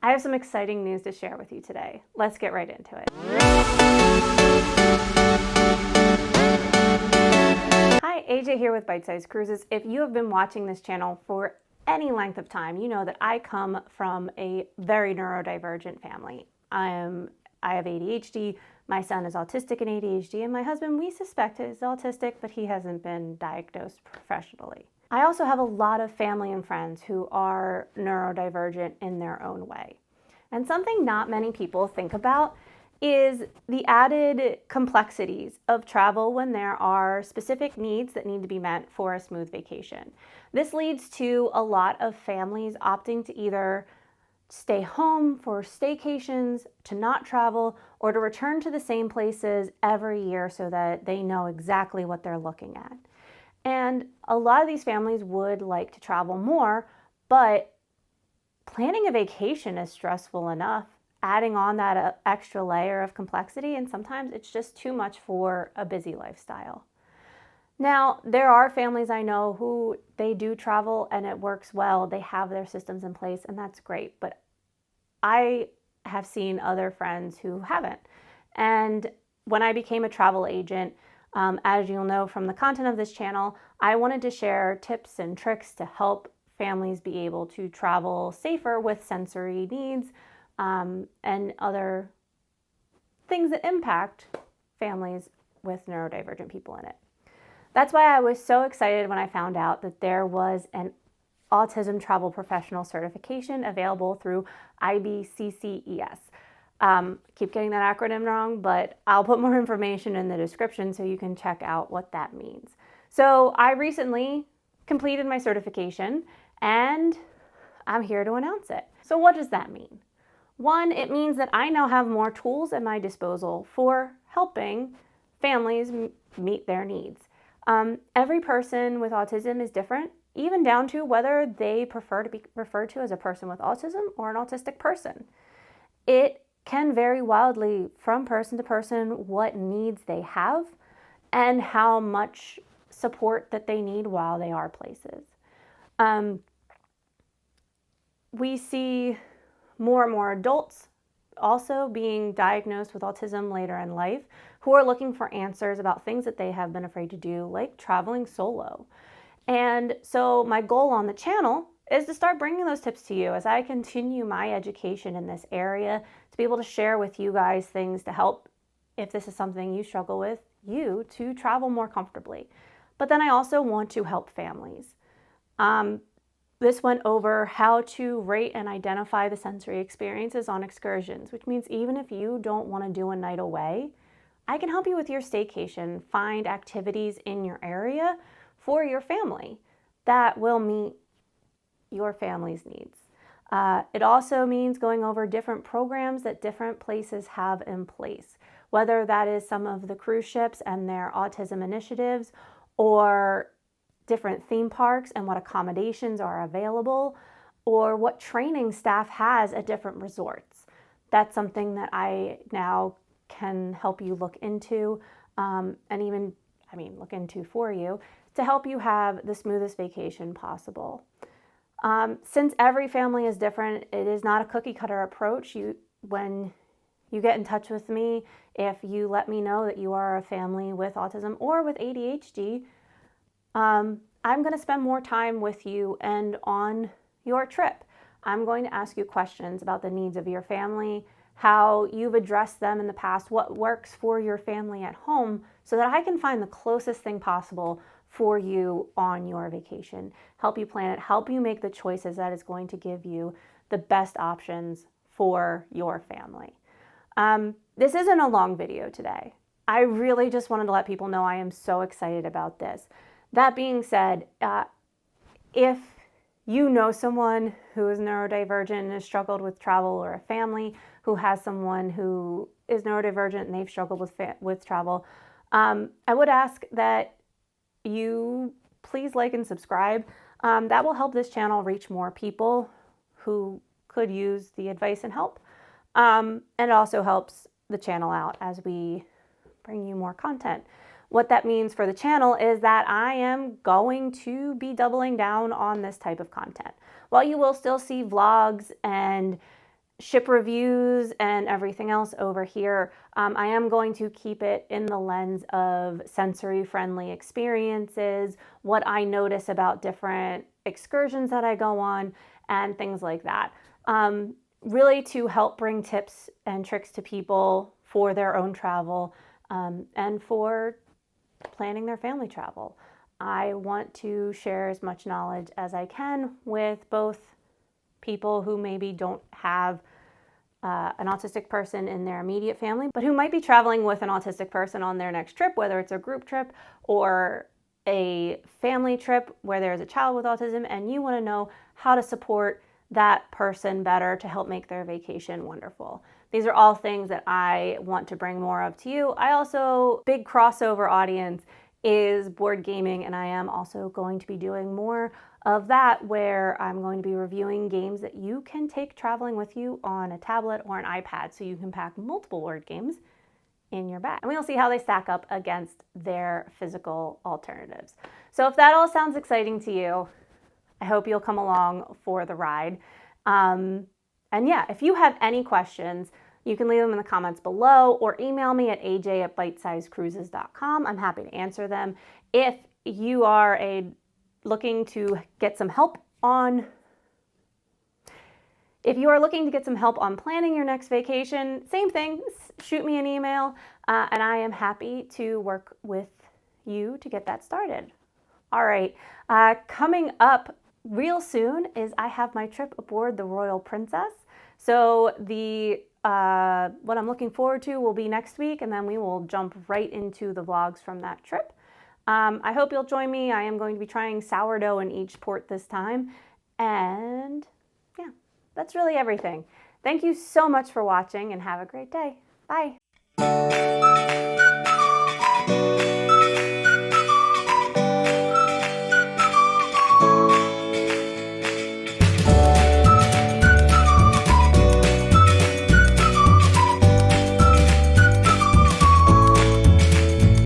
I have some exciting news to share with you today. Let's get right into it. Hi, AJ here with Byte Size Cruises. If you have been watching this channel for any length of time, you know that I come from a very neurodivergent family. I have ADHD, my son is autistic and ADHD, and my husband, we suspect is autistic, but he hasn't been diagnosed professionally. I also have a lot of family and friends who are neurodivergent in their own way. And something not many people think about is the added complexities of travel when there are specific needs that need to be met for a smooth vacation. This leads to a lot of families opting to either stay home for staycations, to not travel, or to return to the same places every year so that they know exactly what they're looking at. And a lot of these families would like to travel more, but planning a vacation is stressful enough, adding on that extra layer of complexity, and sometimes it's just too much for a busy lifestyle. Now, there are families I know who they do travel and it works well. They have their systems in place and that's great, but I have seen other friends who haven't. And when I became a travel agent, as you'll know from the content of this channel, I wanted to share tips and tricks to help families be able to travel safer with sensory needs and other things that impact families with neurodivergent people in it. That's why I was so excited when I found out that there was an Autism Travel Professional certification available through IBCCES. Keep getting that acronym wrong, but I'll put more information in the description so you can check out what that means. So I recently completed my certification and I'm here to announce it. So what does that mean? One, it means that I now have more tools at my disposal for helping families meet their needs. Every person with autism is different, even down to whether they prefer to be referred to as a person with autism or an autistic person. It can vary wildly from person to person what needs they have and how much support that they need while they are places. We see more and more adults also being diagnosed with autism later in life who are looking for answers about things that they have been afraid to do, like traveling solo. And so my goal on the channel is to start bringing those tips to you as I continue my education in this area, to be able to share with you guys things to help, if this is something you struggle with, you to travel more comfortably. But then I also want to help families. This went over how to rate and identify the sensory experiences on excursions, which means even if you don't want to do a night away, I can help you with your staycation, find activities in your area for your family that will meet your family's needs. It also means going over different programs that different places have in place, whether that is some of the cruise ships and their autism initiatives, or different theme parks and what accommodations are available, or what training staff has at different resorts. That's something that I now can help you look into, and even, look into for you to help you have the smoothest vacation possible. Since every family is different, it is not a cookie cutter approach. When you get in touch with me, if you let me know that you are a family with autism or with ADHD, I'm going to spend more time with you and on your trip. I'm going to ask you questions about the needs of your family, how you've addressed them in the past, what works for your family at home, so that I can find the closest thing possible for you on your vacation, help you plan it, help you make the choices that is going to give you the best options for your family. This isn't a long video today. I really just wanted to let people know I am so excited about this. That being said, if you know someone who is neurodivergent and has struggled with travel, or a family who has someone who is neurodivergent and they've struggled with travel, I would ask that you please like and subscribe. That will help this channel reach more people who could use the advice and help. And it also helps the channel out as we bring you more content. What that means for the channel is that I am going to be doubling down on this type of content. While you will still see vlogs and ship reviews and everything else over here, I am going to keep it in the lens of sensory-friendly experiences, what I notice about different excursions that I go on, and things like that. Really to help bring tips and tricks to people for their own travel and for planning their family travel. I want to share as much knowledge as I can with both people who maybe don't have an autistic person in their immediate family, but who might be traveling with an autistic person on their next trip, whether it's a group trip or a family trip where there's a child with autism, and you want to know how to support that person better to help make their vacation wonderful. These are all things that I want to bring more of to you. I also, big crossover audience is board gaming, and I am also going to be doing more of that, where I'm going to be reviewing games that you can take traveling with you on a tablet or an iPad, so you can pack multiple board games in your bag. And we'll see how they stack up against their physical alternatives. So if that all sounds exciting to you, I hope you'll come along for the ride. And yeah, if you have any questions, you can leave them in the comments below or email me at aj@bytesizecruises.com. I'm happy to answer them. If you are looking to get some help on planning your next vacation, same thing, shoot me an email, and I am happy to work with you to get that started. All right, coming up real soon is I have my trip aboard the Royal Princess. So what I'm looking forward to will be next week, and then we will jump right into the vlogs from that trip. I hope you'll join me. I am going to be trying sourdough in each port this time. And yeah, that's really everything. Thank you so much for watching, and have a great day. Bye.